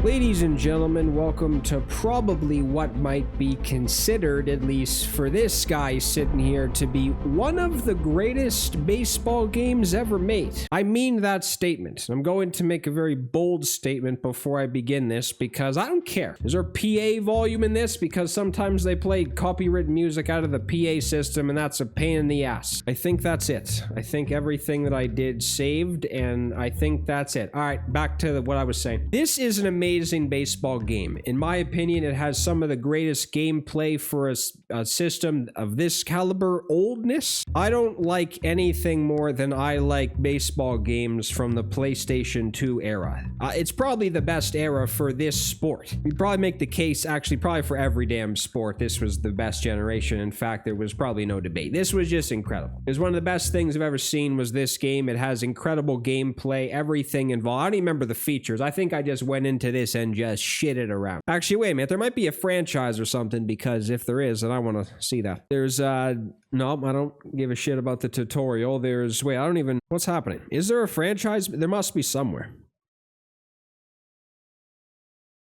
Ladies and gentlemen, welcome to probably what might be considered, at least for this guy sitting here, to be one of the greatest baseball games ever made. I mean that statement. I'm going to make a very bold statement before I begin this because I don't care. Is there PA volume in this? Because sometimes they play copyrighted music out of the PA system and that's a pain in the ass. I think that's it. I think everything that I did saved and I think that's it. All right, back to what I was saying. This is an amazing baseball game. In my opinion, it has some of the greatest gameplay for a system of this caliber oldness. I don't like anything more than I like baseball games from the PlayStation 2 era. It's probably the best era for this sport. You'd probably make the case, actually, probably for every damn sport, this was the best generation. In fact, there was probably no debate. This was just incredible. It was one of the best things I've ever seen was this game. It has incredible gameplay, everything involved. I don't even remember the features. I think I just went into this and just shit it around. Actually, wait a minute. There might be a franchise or something, because if there is, then I want to see that. There's, no, I don't give a shit about the tutorial. There's, wait, I don't even, what's happening? Is there a franchise? There must be somewhere.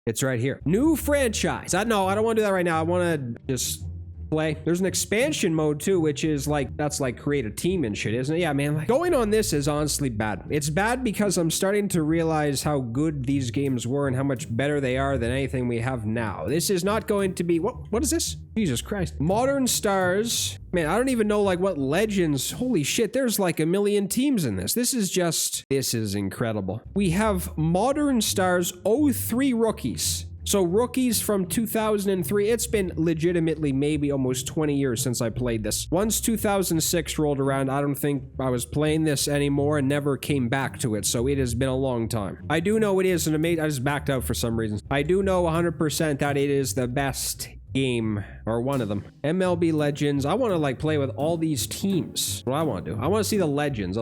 It's right here. New franchise. No, I don't want to do that right now. I want to just play. There's an expansion mode too, which is like, that's like create a team and shit, isn't it? Yeah, man, like going on this is honestly bad. It's bad because I'm starting to realize how good these games were and how much better they are than anything we have now. This is not going to be, what is this? Jesus Christ. Modern Stars. Man, I don't even know like what legends. Holy shit, there's like a million teams in this. This is incredible. We have Modern Stars 03 rookies. So rookies from 2003, it's been legitimately maybe almost 20 years since I played this. Once 2006 rolled around, I don't think I was playing this anymore and never came back to it. So it has been a long time. I do know it is an amazing, I just backed out for some reason. I do know 100% that it is the best game, or one of them. MLB Legends. I want to like play with all these teams. What I want to do. I want to see the legends.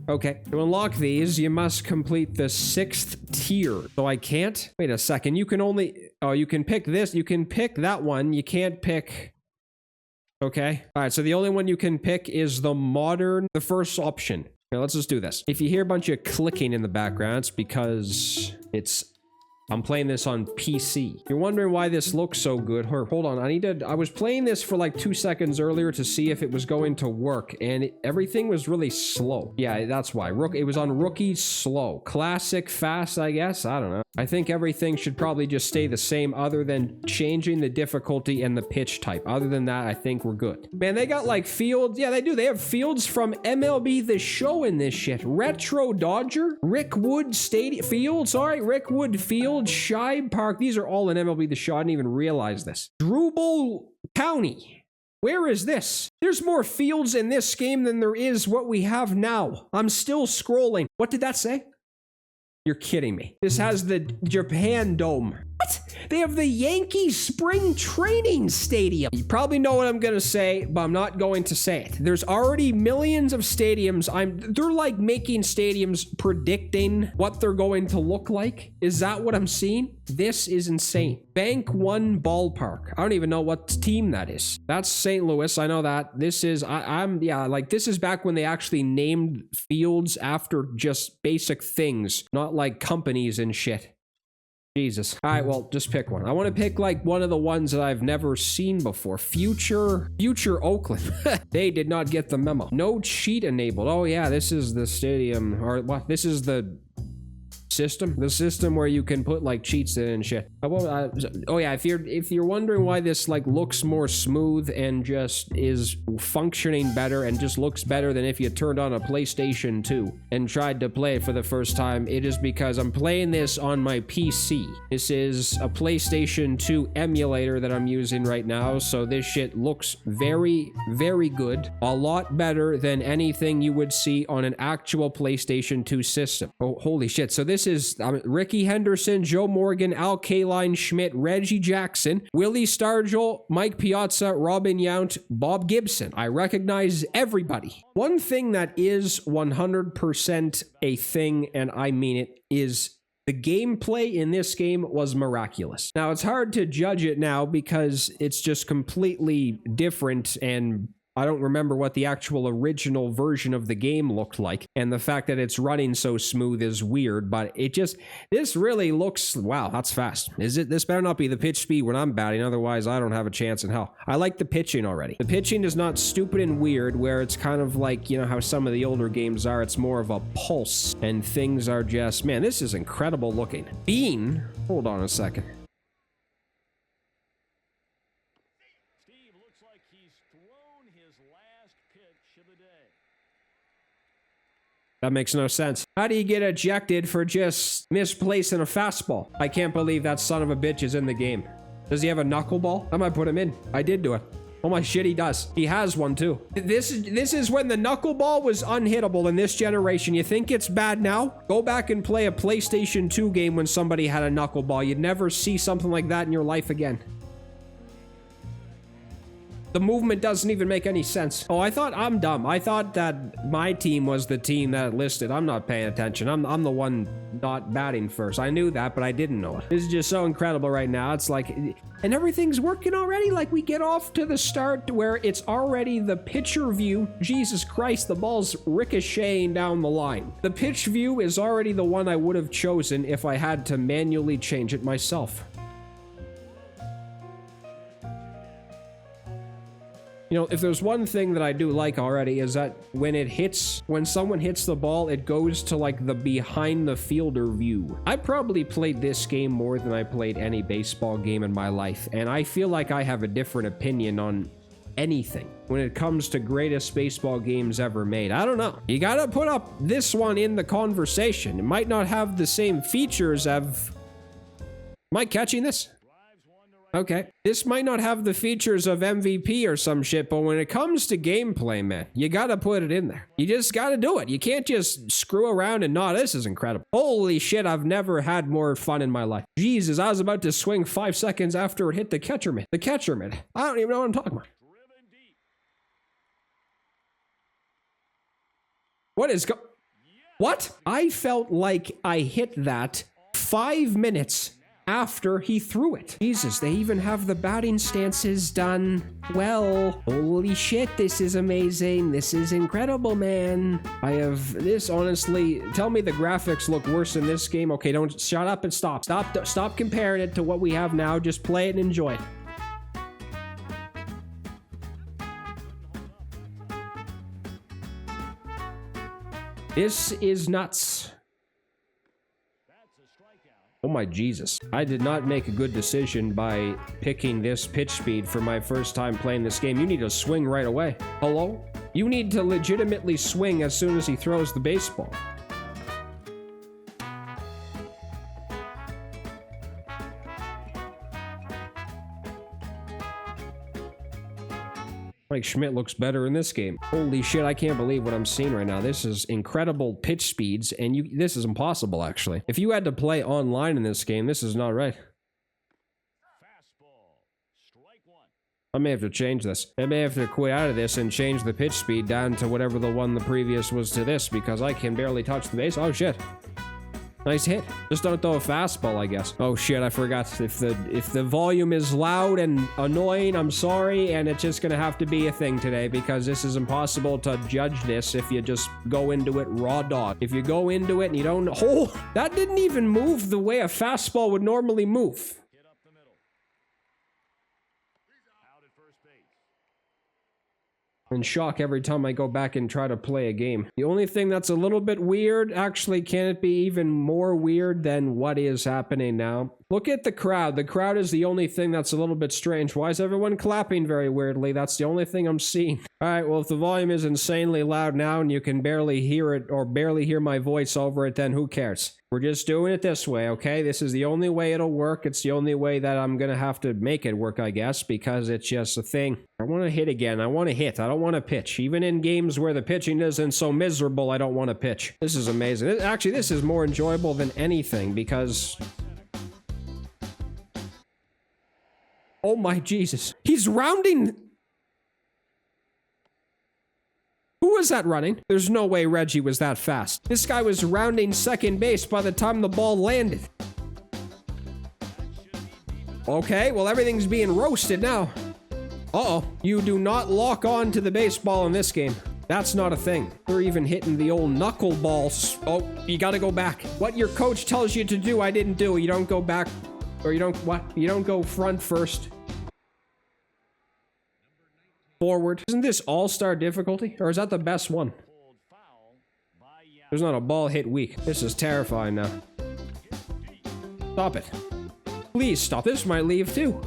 Okay, to unlock these, you must complete the 6th tier. So I can't? Wait a second, you can only... Oh, you can pick this. You can pick that one. You can't pick... Okay. All right, so the only one you can pick is the modern, the first option. Okay, let's just do this. If you hear a bunch of clicking in the background, it's because I'm playing this on PC. You're wondering why this looks so good. Hold on, I was playing this for like 2 seconds earlier to see if it was going to work, and everything was really slow. Yeah, that's why. It was on rookie slow. Classic fast, I guess. I don't know. I think everything should probably just stay the same other than changing the difficulty and the pitch type. Other than that, I think we're good. Man, they got like fields. Yeah, they do. They have fields from MLB The Show in this shit. Retro Dodger, Rickwood Stadium Field. Sorry, Rickwood Field, Shibe Park. These are all in MLB The Show. I didn't even realize this. Drupal County. Where is this? There's more fields in this game than there is what we have now. I'm still scrolling. What did that say? You're kidding me. This has the Japan Dome. What? They have the Yankees Spring Training Stadium. You probably know what I'm gonna say, but I'm not going to say it. There's already millions of stadiums. They're like making stadiums predicting what they're going to look like. Is that what I'm seeing? This is insane. Bank One Ballpark. I don't even know what team that is. That's St. Louis. I know that. This is, yeah, like this is back when they actually named fields after just basic things, not like companies and shit. Jesus. All right, well, just pick one. I want to pick like one of the ones that I've never seen before. Future Oakland. They did not get the memo. No cheat enabled. Oh yeah, this is the stadium, or what? This is the system where you can put like cheats in and shit. Oh yeah, if you're wondering why this like looks more smooth and just is functioning better and just looks better than if you turned on a PlayStation 2 and tried to play it for the first time, it is because I'm playing this on my PC. This is a PlayStation 2 emulator that I'm using right now, so this shit looks very, very good. A lot better than anything you would see on an actual PlayStation 2 system. Oh, holy shit. So this is Ricky Henderson, Joe Morgan, Al Kaline Schmidt, Reggie Jackson, Willie Stargell, Mike Piazza, Robin Yount, Bob Gibson. I recognize everybody. One thing that is 100% a thing, and I mean it, is the gameplay in this game was miraculous. Now, it's hard to judge it now because it's just completely different and I don't remember what the actual original version of the game looked like. And the fact that it's running so smooth is weird, but this really looks, wow, that's fast. This better not be the pitch speed when I'm batting, otherwise I don't have a chance in hell. I like the pitching already. The pitching is not stupid and weird, where it's kind of like, you know, how some of the older games are. It's more of a pulse, and things are just, man, this is incredible looking. Bean, hold on a second. That makes no sense. How do you get ejected for just misplacing a fastball? I can't believe that son of a bitch is in the game. Does he have a knuckleball? I might put him in. I did do it. Oh my shit, he does. He has one too. This is when the knuckleball was unhittable in this generation. You think it's bad now? Go back and play a PlayStation 2 game when somebody had a knuckleball. You'd never see something like that in your life again. The movement doesn't even make any sense. Oh, I thought I'm dumb. I thought that my team was the team that listed. I'm not paying attention. I'm the one not batting first. I knew that, but I didn't know it. This is just so incredible right now. It's like, and everything's working already. Like, we get off to the start where it's already the pitcher view. Jesus Christ, the ball's ricocheting down the line. The pitch view is already the one I would have chosen if I had to manually change it myself. You know, if there's one thing that I do like already is that when someone hits the ball, it goes to like the behind the fielder view. I probably played this game more than I played any baseball game in my life, and I feel like I have a different opinion on anything when it comes to greatest baseball games ever made. I don't know. You gotta put up this one in the conversation. It might not have the same features of... Am I catching this? Okay. This might not have the features of MVP or some shit, but when it comes to gameplay, man, you gotta put it in there. You just gotta do it. You can't just screw around and not. This is incredible. Holy shit, I've never had more fun in my life. Jesus, I was about to swing 5 seconds after it hit the catcher mitt. The catcher mitt. I don't even know what I'm talking about. What? I felt like I hit that 5 minutes after he threw it. Jesus, they even have the batting stances done well. Holy shit, this is amazing. This is incredible, man. I have this, honestly, tell me the graphics look worse in this game. Okay, don't, shut up and stop. Stop comparing it to what we have now. Just play it and enjoy it. This is nuts. Oh my Jesus. I did not make a good decision by picking this pitch speed for my first time playing this game. You need to swing right away. Hello? You need to legitimately swing as soon as he throws the baseball. Mike Schmidt looks better in this game. Holy shit, I can't believe what I'm seeing right now. This is incredible pitch speeds, and this is impossible, actually. If you had to play online in this game, this is not right. I may have to change this. I may have to quit out of this and change the pitch speed down to whatever the one the previous was to this, because I can barely touch the base. Oh shit. Nice hit. Just don't throw a fastball, I guess. Oh shit, I forgot. If the volume is loud and annoying, I'm sorry, and it's just gonna have to be a thing today, because this is impossible to judge this if you just go into it raw dog. If you go into it and you don't... Oh, that didn't even move the way a fastball would normally move. In shock every time I go back and try to play a game. The only thing that's a little bit weird, actually, can it be even more weird than what is happening now? Look at the crowd. The crowd is the only thing that's a little bit strange. Why is everyone clapping very weirdly? That's the only thing I'm seeing. All right, well, if the volume is insanely loud now and you can barely hear it or barely hear my voice over it, then who cares? We're just doing it this way, okay? This is the only way it'll work. It's the only way that I'm gonna have to make it work, I guess, because it's just a thing. I want to hit again. I want to hit. I don't want to pitch. Even in games where the pitching isn't so miserable, I don't want to pitch. This is amazing. Actually, this is more enjoyable than anything because... Oh my Jesus. He's rounding... Who was that running? There's no way Reggie was that fast. This guy was rounding second base by the time the ball landed. Okay, well, everything's being roasted now. Uh-oh. You do not lock on to the baseball in this game. That's not a thing. They're even hitting the old knuckleballs. Oh, you gotta go back. What your coach tells you to do, I didn't do. You don't go back. Or you don't, what? You don't go front first. Forward. Isn't this all-star difficulty? Or is that the best one? There's not a ball hit weak. This is terrifying now. Stop it. Please stop. This might leave too.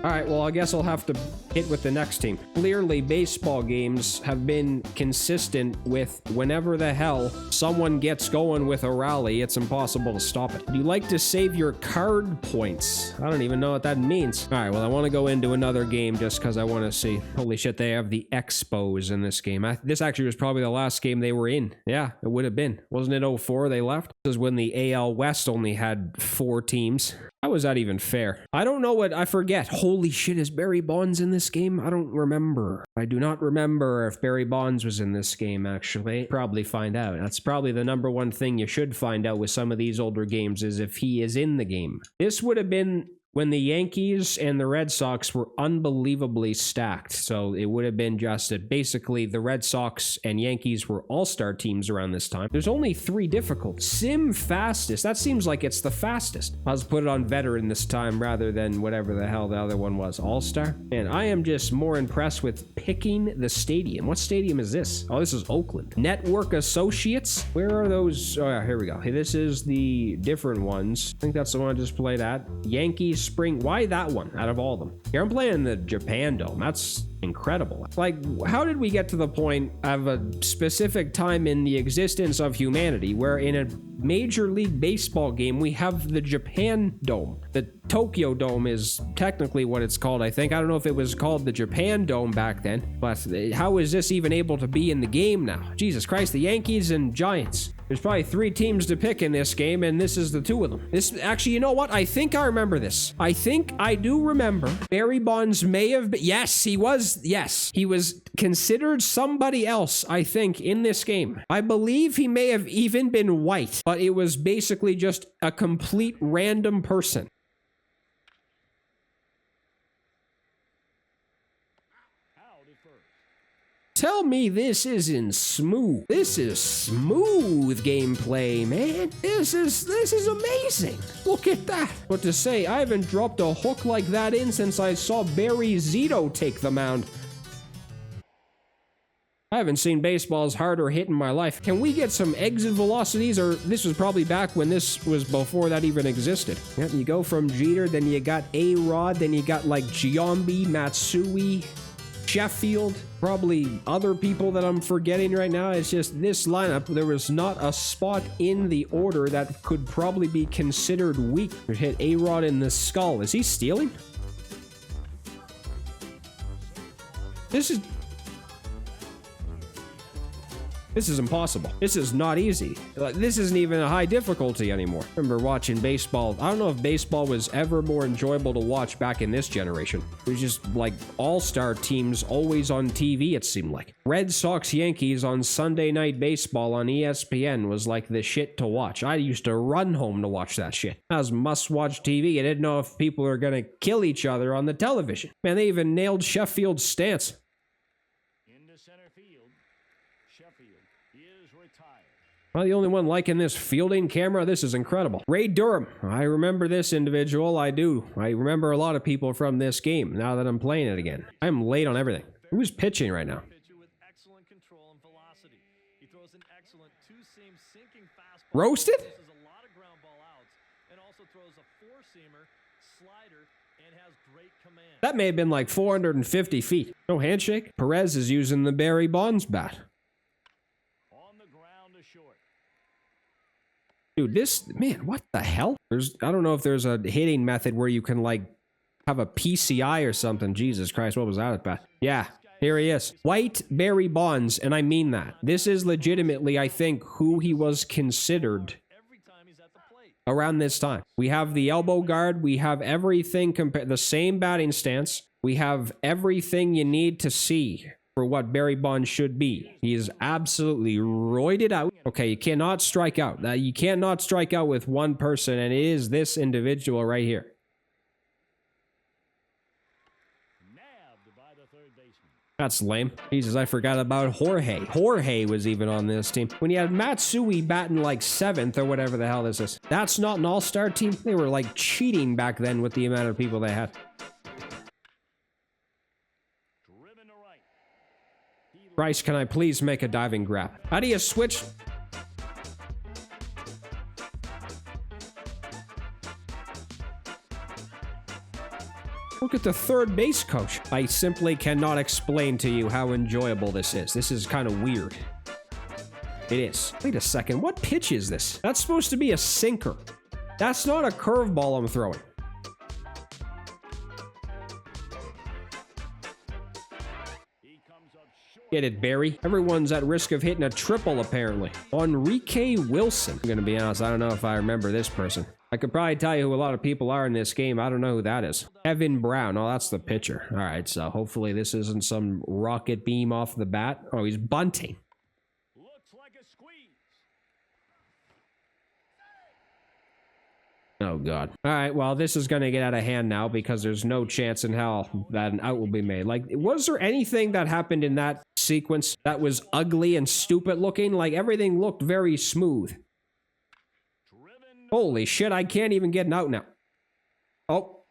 Alright, well, I guess I'll have to hit with the next team. Clearly, baseball games have been consistent with whenever the hell someone gets going with a rally, it's impossible to stop it. You like to save your card points. I don't even know what that means. Alright, well, I want to go into another game just because I want to see. Holy shit, they have the Expos in this game. This actually was probably the last game they were in. Yeah, it would have been. Wasn't it 04 they left? This is when the AL West only had 4 teams. How is that even fair? I don't know what, I forget. Holy shit, is Barry Bonds in this game? I don't remember. I do not remember if Barry Bonds was in this game, actually. Probably find out. That's probably the #1 thing you should find out with some of these older games is if he is in the game. This would have been when the Yankees and the Red Sox were unbelievably stacked. So it would have been just that basically the Red Sox and Yankees were all-star teams around this time. There's only 3 difficult. Sim fastest. That seems like it's the fastest. I'll just put it on veteran this time rather than whatever the hell the other one was. All-star? And I am just more impressed with picking the stadium. What stadium is this? Oh, this is Oakland. Network Associates? Where are those? Oh, yeah, here we go. Hey, this is the different ones. I think that's the one I just played at. Yankees Spring. Why that one out of all of them? Here I'm playing in the Japan Dome. That's incredible. Like, how did we get to the point of a specific time in the existence of humanity where in a Major League Baseball game we have the Japan Dome? The Tokyo Dome is technically what it's called, I think. I don't know if it was called the Japan Dome back then, but how is this even able to be in the game now? Jesus Christ, the Yankees and Giants. There's probably 3 teams to pick in this game, and this is the 2 of them. This, actually, you know what? I think I remember this. I think I do remember. Barry Bonds may have been, yes, he was considered somebody else, I think, in this game. I believe he may have even been white, but it was basically just a complete random person. Tell me this isn't smooth. This is smooth gameplay, man. This is amazing. Look at that. What to say, I haven't dropped a hook like that in since I saw Barry Zito take the mound. I haven't seen baseballs harder hit in my life. Can we get some exit velocities? Or this was probably back when this was before that even existed. Yep, you go from Jeter, then you got A-Rod, then you got like Giambi, Matsui, Sheffield, probably other people that I'm forgetting right now. It's just this lineup, there was not a spot in the order that could probably be considered weak. We hit A-Rod in the skull. Is he stealing? This is impossible. This is not easy. Like, this isn't even a high difficulty anymore. I remember watching baseball. I don't know if baseball was ever more enjoyable to watch back in this generation. It was just like all-star teams always on TV, it seemed like. Red Sox Yankees on Sunday Night Baseball on ESPN was like the shit to watch. I used to run home to watch that shit. That was must-watch TV. I didn't know if people were gonna kill each other on the television. Man, they even nailed Sheffield's stance. Am I the only one liking this fielding camera? This is incredible. Ray Durham. I remember this individual. I do. I remember a lot of people from this game now that I'm playing it again. I'm late on everything. Who's pitching right now? Roasted? That may have been like 450 feet. No handshake. Perez is using the Barry Bonds bat. Dude, this, man, what the hell? I don't know if there's a hitting method where you can, like, have a PCI or something. Jesus Christ, what was that about? Yeah, here he is. White Barry Bonds, and I mean that. This is legitimately, I think, who he was considered around this time. We have the elbow guard. We have everything, the same batting stance. We have everything you need to see for what Barry Bonds should be. He is absolutely roided out. Okay, you cannot strike out. You cannot strike out with one person, and it is this individual right here. That's lame. Jesus, I forgot about Jorge. Jorge was even on this team. When you had Matsui batting like 7th or whatever the hell this is. That's not an all-star team. They were like cheating back then with the amount of people they had. Bryce, can I please make a diving grab? How do you switch? Look at the third base coach. I simply cannot explain to you how enjoyable this is. This is kind of weird. It is. Wait a second. What pitch is this? That's supposed to be a sinker. That's not a curveball I'm throwing. Get it, Barry. Everyone's at risk of hitting a triple, apparently. Enrique Wilson. I'm gonna be honest, I don't know if I remember this person. I could probably tell you who a lot of people are in this game. I don't know who that is. Kevin Brown. Oh, that's the pitcher. All right, so hopefully this isn't some rocket beam off the bat. Oh, he's bunting. Looks like a squeeze. Oh, God. All right, well, this is going to get out of hand now because there's no chance in hell that an out will be made. Like, was there anything that happened in that sequence that was ugly and stupid looking? Like, everything looked very smooth. Holy shit, I can't even get an out now. Oh,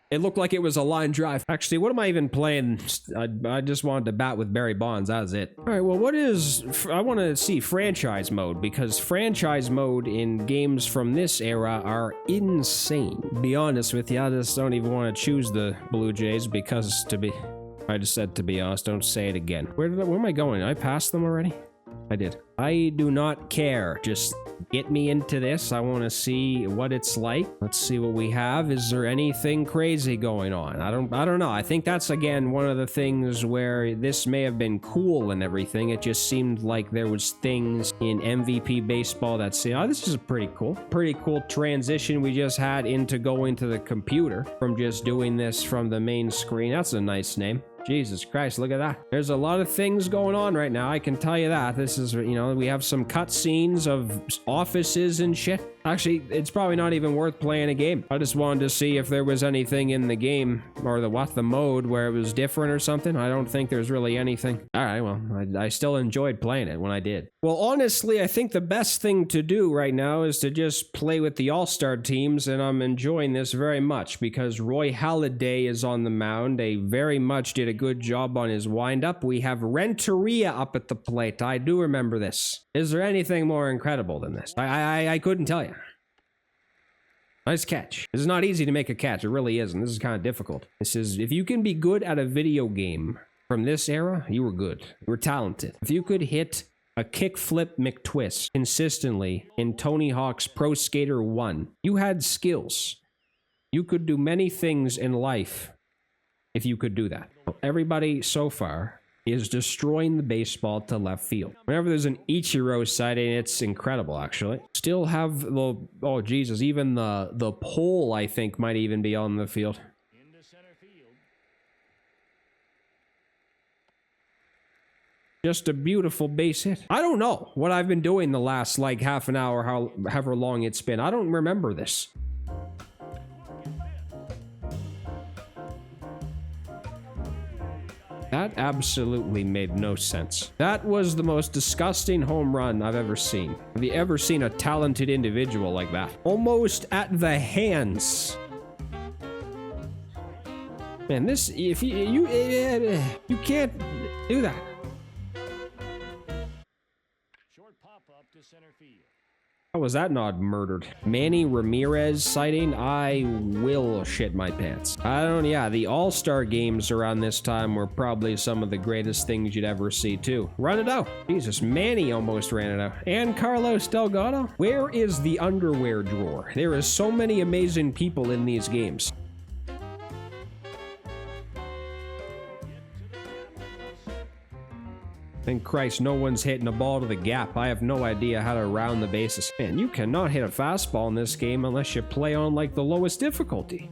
it looked like it was a line drive. Actually, what am I even playing? I just wanted to bat with Barry Bonds. That was it. All right, well, what is... I want to see franchise mode, because franchise mode in games from this era are insane. To be honest with you, I just don't even want to choose the Blue Jays because to be... I just said to be honest, don't say it again. Where am I going? I passed them already? I did. I do not care. Just get me into this. I want to see what it's like. Let's see what we have. Is there anything crazy going on? I don't know. I think that's, again, one of the things where this may have been cool and everything. It just seemed like there was things in MVP baseball that say, oh, this is pretty cool transition we just had into going to the computer from just doing this from the main screen. That's a nice name. Jesus Christ, look at that. There's a lot of things going on right now, I can tell you that. This is, you know, we have some cutscenes of offices and shit. Actually, it's probably not even worth playing a game. I just wanted to see if there was anything in the game, or the mode where it was different or something. I don't think there's really anything. All right, well, I still enjoyed playing it when I did. Well, honestly, I think the best thing to do right now is to just play with the all-star teams, and I'm enjoying this very much because Roy Halladay is on the mound. They very much did a good job on his windup. We have Renteria up at the plate. I do remember this. Is there anything more incredible than this? I couldn't tell you. Nice catch. This is not easy to make a catch. It really isn't. This is kind of difficult. This is, if you can be good at a video game from this era, you were good. You were talented. If you could hit a kickflip McTwist consistently in Tony Hawk's Pro Skater 1, you had skills. You could do many things in life if you could do that. Everybody so far is destroying the baseball to left field. Whenever there's an Ichiro sighting, it's incredible, actually. Still have the, oh Jesus, even the pole, I think, might even be on the field. Into center field. Just a beautiful base hit. I don't know what I've been doing the last, like, half an hour, however long it's been. I don't remember this. That absolutely made no sense. That was the most disgusting home run I've ever seen. Have you ever seen a talented individual like that? Almost at the hands. Man, this, if you can't do that. Short pop up to center field. How was that not murdered? Manny Ramirez sighting? I will shit my pants. Yeah, the All-Star games around this time were probably some of the greatest things you'd ever see, too. Run it out. Jesus, Manny almost ran it out. And Carlos Delgado? Where is the underwear drawer? There is so many amazing people in these games. Thank Christ, no one's hitting a ball to the gap. I have no idea how to round the bases. Man, you cannot hit a fastball in this game unless you play on, like, the lowest difficulty.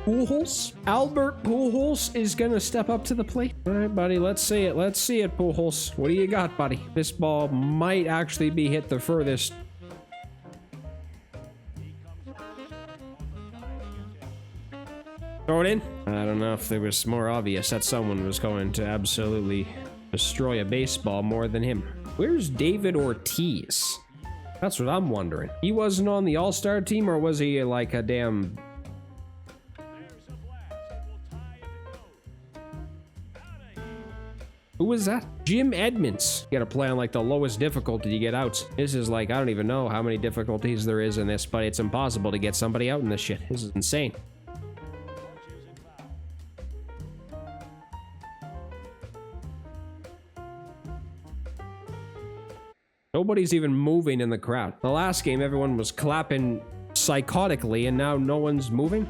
Pujols? Albert Pujols is gonna step up to the plate. All right, buddy, let's see it. Let's see it, Pujols. What do you got, buddy? This ball might actually be hit the furthest Throw it in. I don't know if it was more obvious that someone was going to absolutely destroy a baseball more than him. Where's David Ortiz? That's what I'm wondering. He wasn't on the All-Star team, or was he like a damn... Who was that? Jim Edmonds. You gotta play on like the lowest difficulty to get outs. This is like, I don't even know how many difficulties there is in this, but it's impossible to get somebody out in this shit. This is insane. Nobody's even moving in the crowd. The last game, everyone was clapping psychotically, and now no one's moving?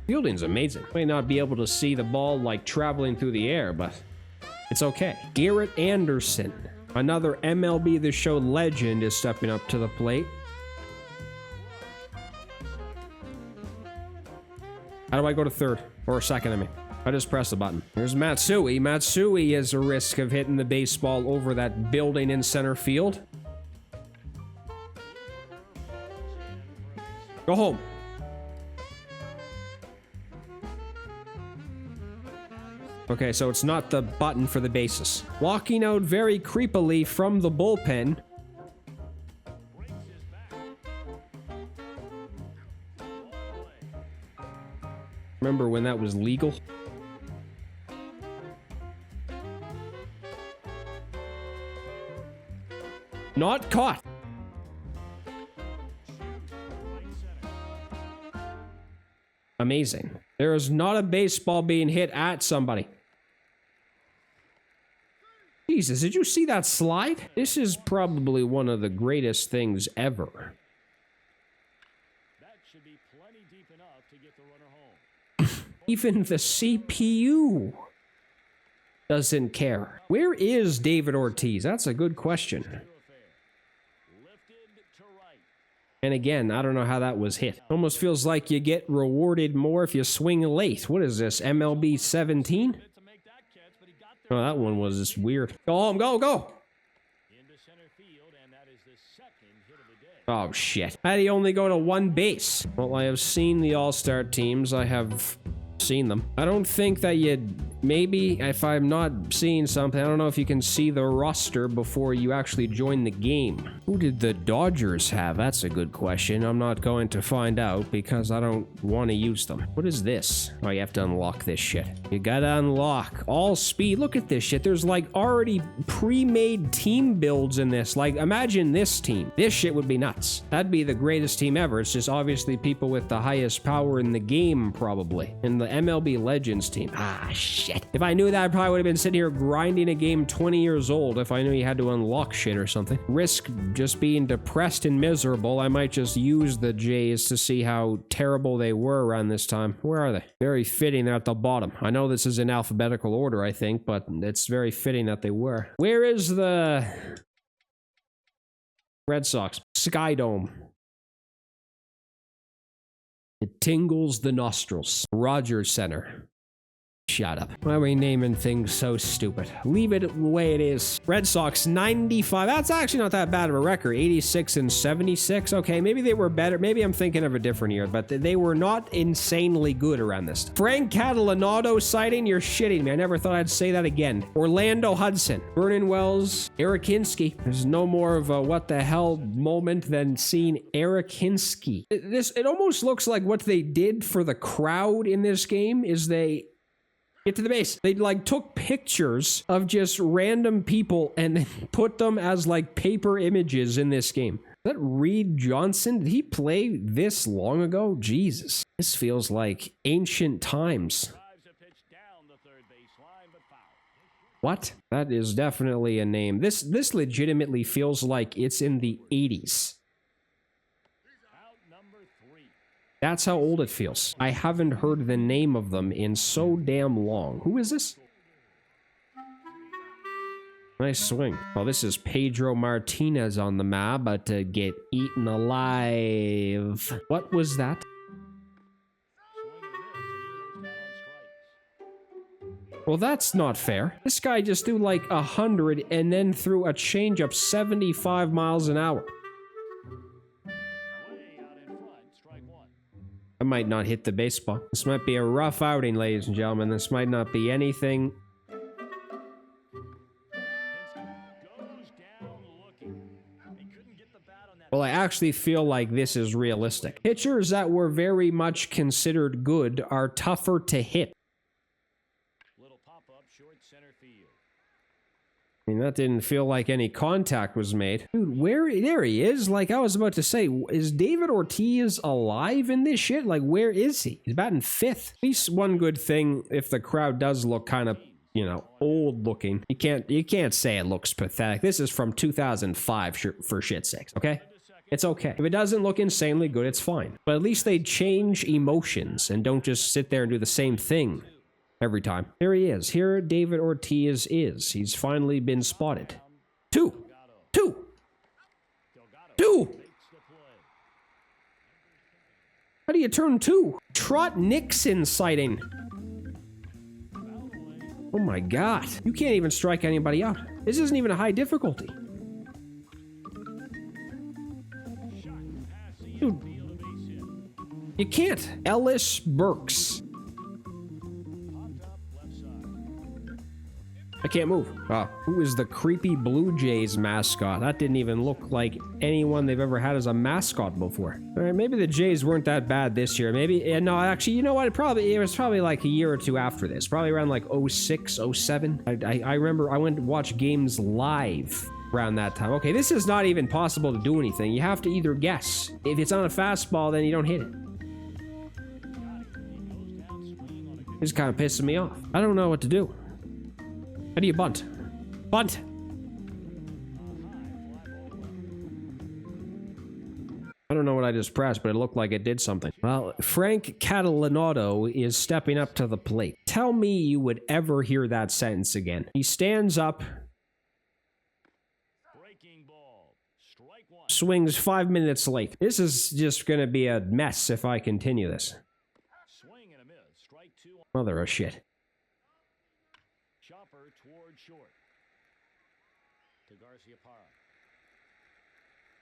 Fielding's amazing. May not be able to see the ball like traveling through the air, but it's okay. Garrett Anderson, another MLB The Show legend, is stepping up to the plate. How do I go to third? Or second, I mean. I just press the button. Here's Matsui. Matsui is a risk of hitting the baseball over that building in center field. Go home. Okay, so it's not the button for the bases. Walking out very creepily from the bullpen. Remember when that was legal? Not caught. Amazing. There is not a baseball being hit at somebody. Jesus, did you see that slide? This is probably one of the greatest things ever. That should be plenty deep enough to get the runner home. Even the CPU doesn't care. Where is David Ortiz? That's a good question. And again, I don't know how that was hit. Almost feels like you get rewarded more if you swing late. What is this, MLB 17? Oh, that one was just weird. Go home, go, go! Oh, shit. How do you only go to one base? Well, I have seen the All-Star teams. I have seen them. I don't think that you'd... Maybe if I'm not seeing something, I don't know if you can see the roster before you actually join the game. Who did the Dodgers have? That's a good question. I'm not going to find out because I don't want to use them. What is this? Oh, you have to unlock this shit. You gotta unlock all speed. Look at this shit. There's like already pre-made team builds in this. Like imagine this team. This shit would be nuts. That'd be the greatest team ever. It's just obviously people with the highest power in the game probably. And the MLB Legends team. Ah, shit. If I knew that, I probably would have been sitting here grinding a game 20 years old if I knew you had to unlock shit or something. Risk just being depressed and miserable. I might just use the Jays to see how terrible they were around this time. Where are they? Very fitting they're at the bottom. I know this is in alphabetical order, I think, but it's very fitting that they were. Where is the Red Sox? Sky Dome. It tingles the nostrils. Rogers Center. Shut up. Why are we naming things so stupid? Leave it the way it is. Red Sox 95. That's actually not that bad of a record. 86 and 76. Okay, maybe they were better. Maybe I'm thinking of a different year, but they were not insanely good around this time. Frank Catalanotto sighting? You're shitting me. I never thought I'd say that again. Orlando Hudson. Vernon Wells. Eric Hinsky. There's no more of a what the hell moment than seeing Eric Hinsky. It almost looks like what they did for the crowd in this game is they get to the base. They like took pictures of just random people and then put them as like paper images in this game. Is that Reed Johnson? Did he play this long ago? Jesus. This feels like ancient times. What? That is definitely a name. This legitimately feels like it's in the 80s. That's how old it feels. I haven't heard the name of them in so damn long. Who is this? Nice swing. Oh, this is Pedro Martinez on the mound, but to get eaten alive. What was that? Well, that's not fair. This guy just threw like 100 and then threw a changeup 75 miles an hour. might not hit the baseball. This might be a rough outing, ladies and gentlemen. This might not be anything. Goes down looking. He couldn't get the bat on that. Well, I actually feel like this is realistic. Pitchers that were very much considered good are tougher to hit. Little pop-up short center field. I mean, that didn't feel like any contact was made. Dude, there he is. Like, I was about to say, is David Ortiz alive in this shit? Like, where is he? He's batting fifth. At least one good thing, if the crowd does look kind of, you know, old looking. You can't say it looks pathetic. This is from 2005 for shit's sakes, okay? It's okay. If it doesn't look insanely good, it's fine. But at least they change emotions and don't just sit there and do the same thing every time. Here he is. Here David Ortiz is. He's finally been spotted. Two. How do you turn two? Trot Nixon sighting. Oh my god. You can't even strike anybody out. This isn't even a high difficulty. Dude. You can't. Ellis Burks. I can't move. Oh, who is the creepy Blue Jays mascot? That didn't even look like anyone they've ever had as a mascot before. All right, maybe the Jays weren't that bad this year. Maybe, no, actually, you know what? It was probably like a year or two after this. Probably around like 06, 07. I remember I went to watch games live around that time. Okay, this is not even possible to do anything. You have to either guess. If it's on a fastball, then you don't hit it. This is kind of pissing me off. I don't know what to do. How do you bunt? Bunt! I don't know what I just pressed, but it looked like it did something. Well, Frank Catalinato is stepping up to the plate. Tell me you would ever hear that sentence again. He stands up, Breaking ball. Strike one. swings 5 minutes late. This is just going to be a mess if I continue this. Swing and a miss. Strike two. Mother of shit. Chopper toward short. To Garcia Parra.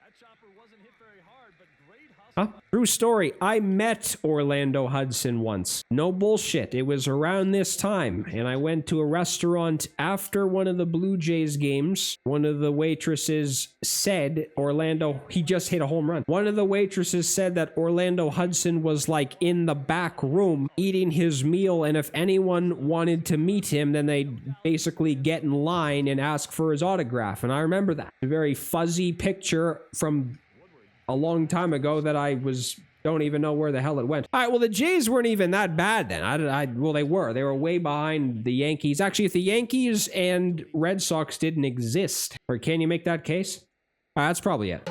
That chopper wasn't hit very hard, but great hustle. Huh? True story. I met Orlando Hudson once. No bullshit. It was around this time, and I went to a restaurant after one of the Blue Jays games. One of the waitresses said he just hit a home run. One of the waitresses said that Orlando Hudson was like in the back room eating his meal, and if anyone wanted to meet him, then they'd basically get in line and ask for his autograph. And I remember that. A very fuzzy picture from a long time ago that don't even know where the hell it went. All right, well, the Jays weren't even that bad then. Well, they were. They were way behind the Yankees. Actually, if the Yankees and Red Sox didn't exist, or can you make that case? That's probably it.